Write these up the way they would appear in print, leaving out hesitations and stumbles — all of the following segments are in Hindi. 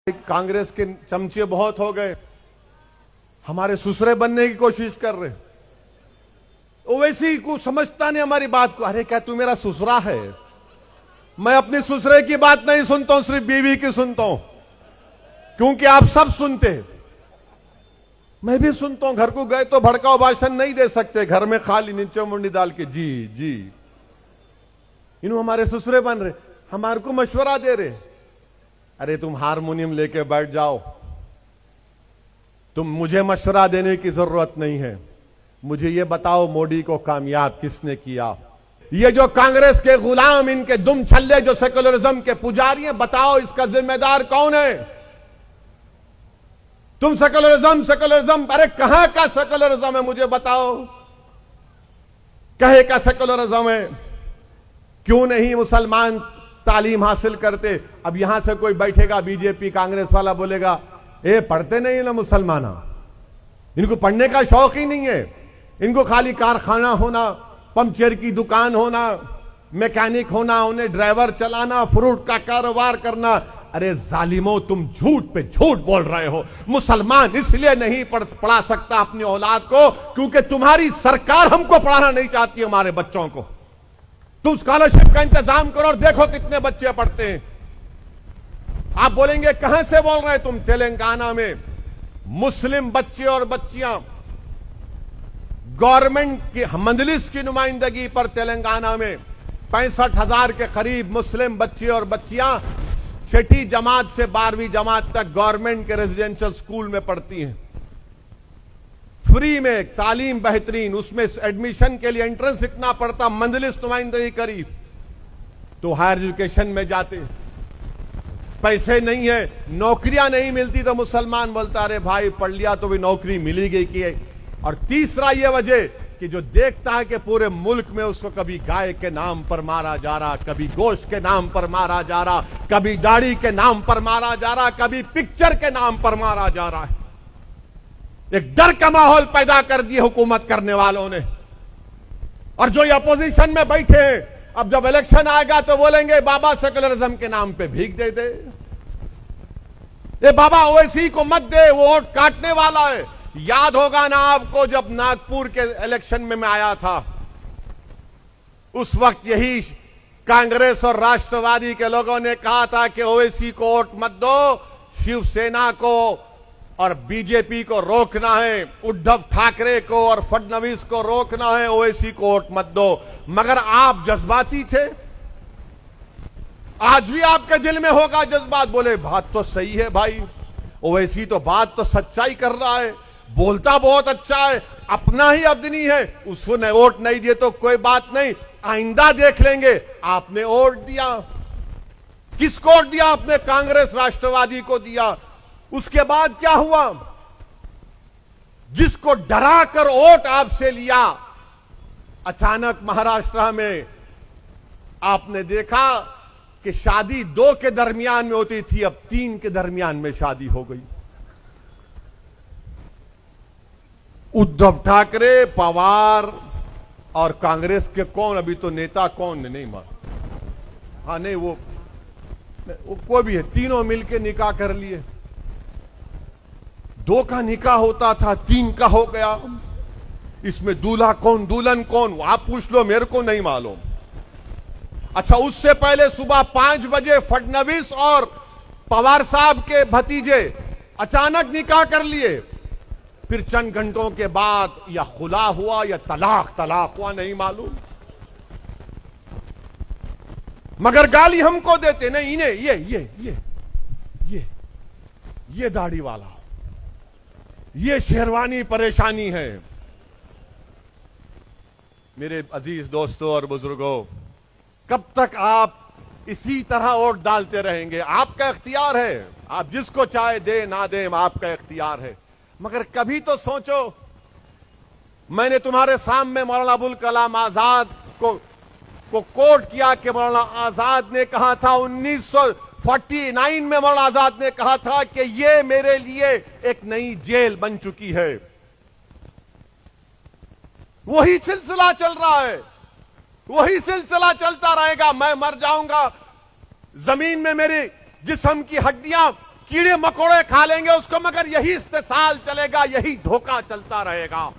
कांग्रेस के चमचे बहुत हो गए, हमारे ससुरे बनने की कोशिश कर रहे। ओवैसी को समझता नहीं हमारी बात को। अरे क्या तू मेरा ससुरा है? मैं अपने ससुरे की बात नहीं सुनता हूं, सिर्फ बीवी की सुनता हूं, क्योंकि आप सब सुनते। मैं भी सुनता हूं। घर को गए तो भड़काऊ भाषण नहीं दे सकते, घर में खाली नीचे मुंडी डाल के जी जी। इन्हों हमारे ससुरे बन रहे, हमारे को मशवरा दे रहे। अरे तुम हारमोनियम लेके बैठ जाओ, तुम मुझे मशवरा देने की जरूरत नहीं है। मुझे ये बताओ मोदी को कामयाब किसने किया? ये जो कांग्रेस के गुलाम, इनके दुम छल्ले जो सेकुलरिज्म के पुजारी हैं, बताओ इसका जिम्मेदार कौन है? तुम सेकुलरिज्म सेकुलरिज्म, अरे कहां का सेकुलरिज्म है मुझे बताओ? कहे का सेकुलरिज्म है? क्यों नहीं मुसलमान तालीम हासिल करते? अब यहां से कोई बैठेगा बीजेपी कांग्रेस वाला, बोलेगा ए पढ़ते नहीं ना मुसलमान, इनको पढ़ने का शौक ही नहीं है, इनको खाली कारखाना होना, पंचर की दुकान होना, मैकेनिक होना, उन्हें ड्राइवर चलाना, फ्रूट का कारोबार करना। अरे जालिमो, तुम झूठ पे झूठ बोल रहे हो। मुसलमान इसलिए नहीं पढ़ा सकता अपनी औलाद को क्योंकि तुम्हारी सरकार हमको पढ़ाना नहीं चाहती, हमारे बच्चों को। तुम स्कॉलरशिप का इंतजाम करो और देखो कितने बच्चे पढ़ते हैं। आप बोलेंगे कहां से बोल रहे तुम? तेलंगाना में मुस्लिम बच्चे और बच्चियां गवर्नमेंट की मजलिस की नुमाइंदगी पर तेलंगाना में 65,000 के करीब मुस्लिम बच्चे और बच्चियां 6ठी जमात से 12वीं जमात तक गवर्नमेंट के रेजिडेंशियल स्कूल में पढ़ती हैं। फ्री में तालीम बेहतरीन, उसमें एडमिशन के लिए एंट्रेंस इतना पड़ता, मंजलिस नुमाइंदगी करी तो हायर एजुकेशन में जाते। पैसे नहीं है, नौकरियां नहीं मिलती तो मुसलमान बोलता अरे भाई पढ़ लिया तो भी नौकरी मिली गई की। और तीसरा यह वजह कि जो देखता है कि पूरे मुल्क में उसको कभी गाय के नाम पर मारा जा रहा, कभी गोश्त के नाम पर मारा जा रहा, कभी दाढ़ी के नाम पर मारा जा रहा, कभी पिक्चर के नाम पर मारा जा रहा है। एक डर का माहौल पैदा कर दिए हुकूमत करने वालों ने। और जो ये अपोजिशन में बैठे हैं, अब जब इलेक्शन आएगा तो बोलेंगे बाबा सेकुलरिज्म के नाम पे भीख दे दे। ये बाबा ओवैसी को मत दे, वो वोट काटने वाला है। याद होगा ना आपको, जब नागपुर के इलेक्शन में मैं आया था, उस वक्त यही कांग्रेस और राष्ट्रवादी के लोगों ने कहा था कि ओवैसी को वोट मत दो, शिवसेना को और बीजेपी को रोकना है, उद्धव ठाकरे को और फडणवीस को रोकना है, ओवैसी को वोट मत दो। मगर आप जज्बाती थे। आज भी आपके दिल में होगा जज्बात। बोले बात तो सही है भाई, ओवैसी तो बात तो सच्चाई कर रहा है, बोलता बहुत अच्छा है, अपना ही अब्दनी है, उसको न वोट नहीं दिए तो कोई बात नहीं, आइंदा देख लेंगे। आपने वोट दिया, किसको वोट दिया आपने? कांग्रेस राष्ट्रवादी को दिया। उसके बाद क्या हुआ? जिसको डरा कर वोट आपसे लिया, अचानक महाराष्ट्र में आपने देखा कि शादी 2 के दरमियान में होती थी, अब 3 के दरमियान में शादी हो गई। उद्धव ठाकरे, पवार और कांग्रेस के कौन, अभी तो नेता कौन नहीं मालूम। हाँ नहीं, वो कोई भी है, तीनों मिलकर निकाह कर लिए। 2 का निकाह होता था, 3 का हो गया। इसमें दूल्हा कौन दुल्हन कौन आप पूछ लो, मेरे को नहीं मालूम। अच्छा, उससे पहले सुबह 5 बजे फडणवीस और पवार साहब के भतीजे अचानक निकाह कर लिए। फिर चंद घंटों के बाद या खुला हुआ या तलाक हुआ, नहीं मालूम। मगर गाली हमको देते नहीं, इन्हें ये दाढ़ी वाला, ये शेरवानी परेशानी है। मेरे अजीज दोस्तों और बुजुर्गों, कब तक आप इसी तरह वोट डालते रहेंगे? आपका इख्तियार है, आप जिसको चाहे दे ना दे, आपका इख्तियार है। मगर कभी तो सोचो, मैंने तुम्हारे सामने मौलाना अबुल कलाम आजाद को कोट किया कि मौलाना आजाद ने कहा था 1949 में, मौलाना आजाद ने कहा था कि ये मेरे लिए एक नई जेल बन चुकी है। वही सिलसिला चल रहा है, वही सिलसिला चलता रहेगा। मैं मर जाऊंगा, जमीन में मेरी जिस्म की हड्डियां कीड़े मकोड़े खा लेंगे उसको, मगर यही इस्तेसाल चलेगा, यही धोखा चलता रहेगा।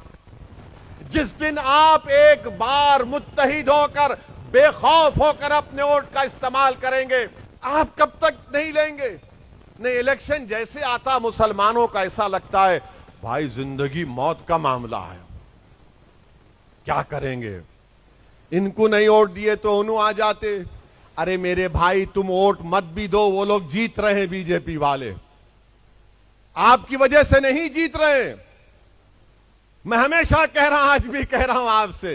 जिस दिन आप एक बार मुत्तहिद होकर, बेखौफ होकर अपने वोट का इस्तेमाल करेंगे, आप कब तक नहीं लेंगे? नहीं, इलेक्शन जैसे आता मुसलमानों का ऐसा लगता है भाई जिंदगी मौत का मामला है, क्या करेंगे? इनको नहीं वोट दिए तो उन्हों आ जाते। अरे मेरे भाई, तुम वोट मत भी दो, वो लोग जीत रहे हैं, बीजेपी वाले आपकी वजह से नहीं जीत रहे। मैं हमेशा कह रहा हूं, आज भी कह रहा हूं आपसे,